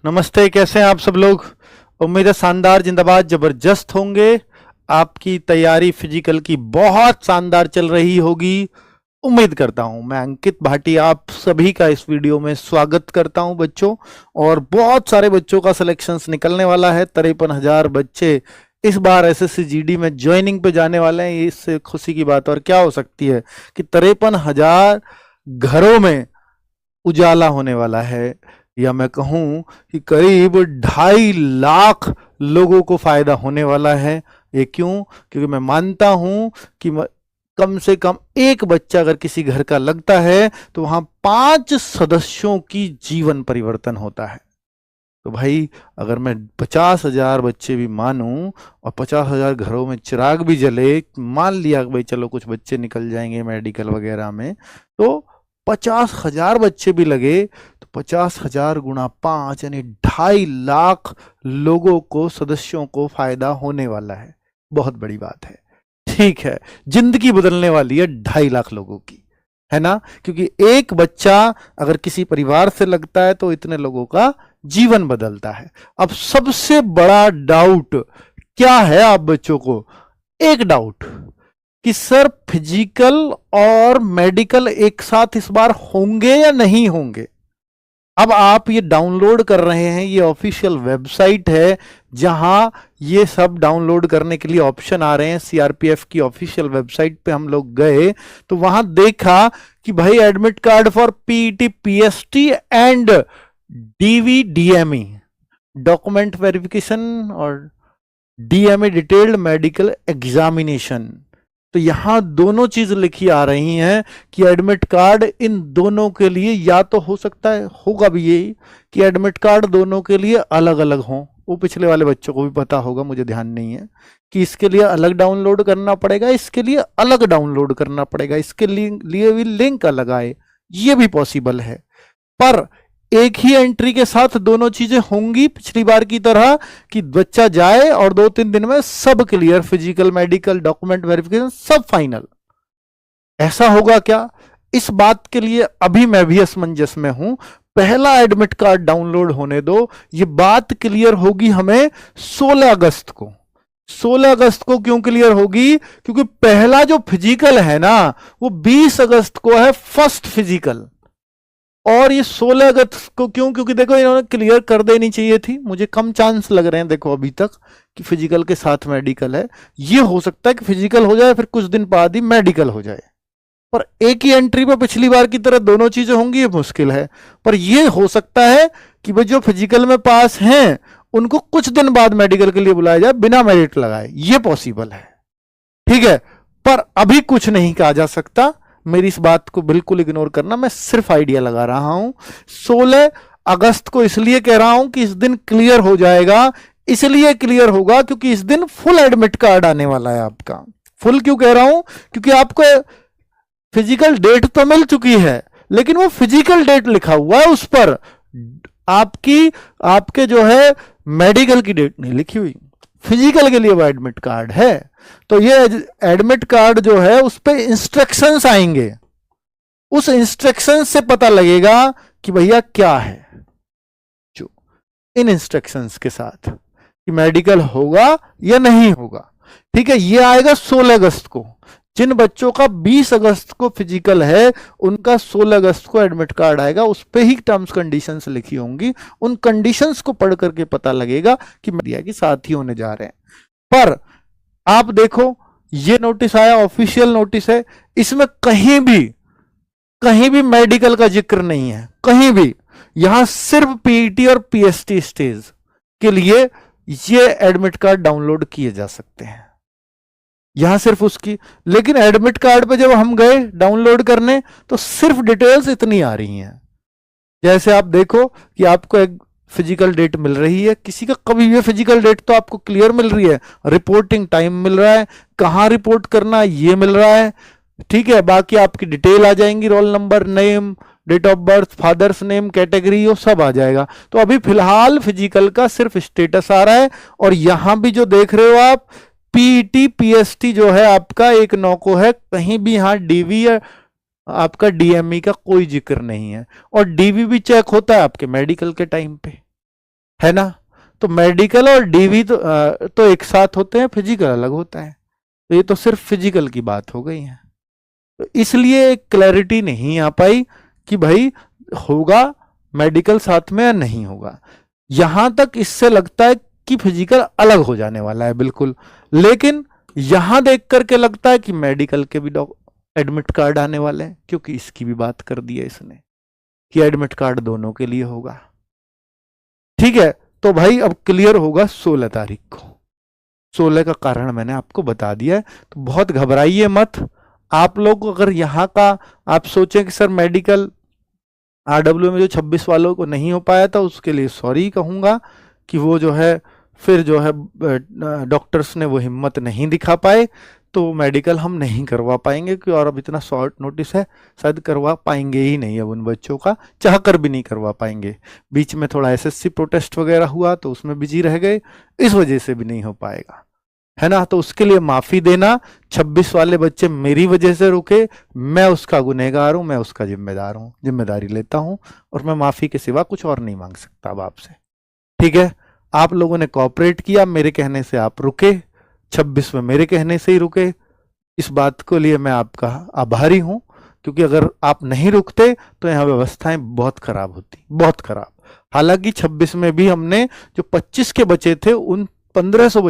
नमस्ते, कैसे हैं आप सब लोग। उम्मीद है शानदार, जिंदाबाद, जबरदस्त होंगे। आपकी तैयारी फिजिकल की बहुत शानदार चल रही होगी, उम्मीद करता हूं। मैं अंकित भाटी आप सभी का इस वीडियो में स्वागत करता हूं बच्चों। और बहुत सारे बच्चों का सिलेक्शंस निकलने वाला है। 53,000 बच्चे इस बार एसएससी जीडी में ज्वाइनिंग पे जाने वाले हैं। इससे खुशी की बात और क्या हो सकती है कि 53,000 घरों में उजाला होने वाला है, या मैं कहूं कि करीब 2.5 लाख लोगों को फायदा होने वाला है। ये क्यों? क्योंकि मैं मानता हूं कि कम से कम एक बच्चा अगर किसी घर का लगता है तो वहां 5 सदस्यों की जीवन परिवर्तन होता है। तो भाई, अगर मैं 50,000 बच्चे भी मानूं और 50,000 घरों में चिराग भी जले, मान लिया भाई चलो कुछ बच्चे निकल जाएंगे मेडिकल वगैरह में, तो 50,000 बच्चे भी लगे तो 50,000 गुणा 5 यानी 2.5 लाख लोगों को, सदस्यों को फायदा होने वाला है। बहुत बड़ी बात है, ठीक है। जिंदगी बदलने वाली है 2.5 लाख लोगों की, है ना। क्योंकि एक बच्चा अगर किसी परिवार से लगता है तो इतने लोगों का जीवन बदलता है। अब सबसे बड़ा डाउट क्या है आप बच्चों को? एक डाउट कि सर फिजिकल और मेडिकल एक साथ इस बार होंगे या नहीं होंगे। अब आप ये डाउनलोड कर रहे हैं, ये ऑफिशियल वेबसाइट है जहां ये सब डाउनलोड करने के लिए ऑप्शन आ रहे हैं। सीआरपीएफ की ऑफिशियल वेबसाइट पे हम लोग गए तो वहां देखा कि भाई admit card for PET PST and DV DME, document verification, और डीएमई डिटेल्ड मेडिकल एग्जामिनेशन। तो यहां दोनों चीज लिखी आ रही हैं कि एडमिट कार्ड इन दोनों के लिए, या तो हो सकता है, होगा भी यही कि एडमिट कार्ड दोनों के लिए अलग अलग हों। वो पिछले वाले बच्चों को भी पता होगा, मुझे ध्यान नहीं है, कि इसके लिए अलग डाउनलोड करना पड़ेगा, इसके लिए अलग डाउनलोड करना पड़ेगा, इसके लिए भी लिंक अलग आए, ये भी पॉसिबल है। पर एक ही एंट्री के साथ दोनों चीजें होंगी पिछली बार की तरह, कि बच्चा जाए और 2-3 दिन में सब clear, physical, medical, document verification सब फाइनल। ऐसा होगा क्या? इस बात के लिए अभी मैं भी असमंजस में हूं। पहला एडमिट कार्ड डाउनलोड होने दो, ये बात क्लियर होगी हमें 16 अगस्त को। 16 अगस्त को क्यों क्लियर होगी? क्योंकि पहला जो फिजिकल है ना, वो 20 अगस्त को है, फर्स्ट फिजिकल। और ये 16 अगस्त को क्यों? क्योंकि देखो इन्होंने क्लियर कर देनी चाहिए थी। मुझे कम चांस लग रहे हैं देखो अभी तक कि फिजिकल के साथ मेडिकल है। ये हो सकता है कि फिजिकल हो जाए फिर कुछ दिन बाद ही मेडिकल हो जाए, पर एक ही एंट्री पर पिछली बार की तरह दोनों चीजें होंगी, ये मुश्किल है। पर ये हो सकता है कि भाई जो फिजिकल में पास हैं उनको कुछ दिन बाद मेडिकल के लिए बुलाया जाए बिना मेरिट लगाए, ये पॉसिबल है, ठीक है। पर अभी कुछ नहीं कहा जा सकता, मेरी इस बात को बिल्कुल इग्नोर करना, मैं सिर्फ आइडिया लगा रहा हूं। 16 अगस्त को इसलिए कह रहा हूं कि इस दिन क्लियर हो जाएगा। इसलिए क्लियर होगा क्योंकि इस दिन फुल एडमिट कार्ड आने वाला है आपका। फुल क्यों कह रहा हूं? क्योंकि आपको फिजिकल डेट तो मिल चुकी है, लेकिन वो फिजिकल डेट लिखा हुआ है, उस पर आपके जो है मेडिकल की डेट नहीं लिखी हुई। फिजिकल के लिए वो एडमिट कार्ड है, तो ये एडमिट कार्ड जो है उस पे इंस्ट्रक्शंस आएंगे। उस इंस्ट्रक्शंस से पता लगेगा कि भैया क्या है, जो इन इंस्ट्रक्शंस के साथ कि मेडिकल होगा या नहीं होगा, ठीक है। ये आएगा 16 अगस्त को। जिन बच्चों का 20 अगस्त को फिजिकल है उनका 16 अगस्त को एडमिट कार्ड आएगा, उस पे ही टर्म्स कंडीशंस लिखी होंगी। उन कंडीशंस को पढ़ करके पता लगेगा कि दिया कि साथ ही होने जा रहे हैं। पर आप देखो, ये नोटिस आया, ऑफिशियल नोटिस है, इसमें कहीं भी मेडिकल का जिक्र नहीं है, कहीं भी। यहां सिर्फ पीईटी और पीएसटी स्टेज के लिए ये एडमिट कार्ड डाउनलोड किए जा सकते हैं, यहां सिर्फ उसकी। लेकिन एडमिट कार्ड पे जब हम गए डाउनलोड करने तो सिर्फ डिटेल्स इतनी आ रही हैं, जैसे आप देखो कि आपको एक फिजिकल डेट मिल रही है, किसी का कभी भी फिजिकल डेट तो आपको क्लियर मिल रही है, रिपोर्टिंग टाइम मिल रहा है, कहां रिपोर्ट करना है ये मिल रहा है, ठीक है। बाकी आपकी डिटेल आ जाएंगी, roll number, name, date of birth, father's name, category, वो सब आ जाएगा। तो अभी फिलहाल फिजिकल का सिर्फ स्टेटस आ रहा है। और यहां भी जो देख रहे हो आप, पीईटी पीएसटी जो है आपका 1/9 को है, कहीं भी यहां डीवी या आपका डीएमई का कोई जिक्र नहीं है। और डीवी भी चेक होता है आपके मेडिकल के टाइम पे। है ना। तो मेडिकल और डीवी तो एक साथ होते हैं, फिजिकल अलग होता है। तो ये तो सिर्फ फिजिकल की बात हो गई है। तो इसलिए एक क्लैरिटी नहीं आ पाई कि भाई होगा मेडिकल साथ में या नहीं होगा। यहां तक इससे लगता है कि फिजिकल अलग हो जाने वाला है बिल्कुल, लेकिन यहां देख करके लगता है कि मेडिकल के भी एडमिट कार्ड आने वाले हैं, क्योंकि इसकी भी बात कर दी है इसने कि एडमिट कार्ड दोनों के लिए होगा। ठीक है, तो भाई अब क्लियर होगा 16 तारीख को। 16 का कारण मैंने आपको बता दिया है, तो बहुत घबराइए मत आप लोग। अगर यहाँ का आप सोचें कि सर मेडिकल आरडब्ल्यू में जो 26 वालों को नहीं हो पाया था, उसके लिए सॉरी कहूंगा कि वो जो है फिर जो है डॉक्टर्स ने वो हिम्मत नहीं दिखा पाए, तो मेडिकल हम नहीं करवा पाएंगे कि, और अब इतना शॉर्ट नोटिस है, शायद करवा पाएंगे ही नहीं अब उन बच्चों का, चाह कर भी नहीं करवा पाएंगे। बीच में थोड़ा एसएससी प्रोटेस्ट वगैरह हुआ तो उसमें बिजी रह गए, इस वजह से भी नहीं हो पाएगा, है ना। तो उसके लिए माफी देना। 26 वाले बच्चे मेरी वजह से रुके, मैं उसका गुनहगार हूं, मैं उसका जिम्मेदार हूं, जिम्मेदारी लेता हूं, और मैं माफी के सिवा कुछ और नहीं मांग सकता अब आपसे। ठीक है, आप लोगों ने कोऑपरेट किया, मेरे कहने से आप रुके, 26 में मेरे कहने से ही रुके। इस बात को लिए मैं आपका आभारी हूं, क्योंकि अगर आप नहीं रुकते तो यहाँ व्यवस्थाएं बहुत खराब होती, बहुत खराब। हालांकि 26 में भी हमने जो 25 के बचे थे, उन 1500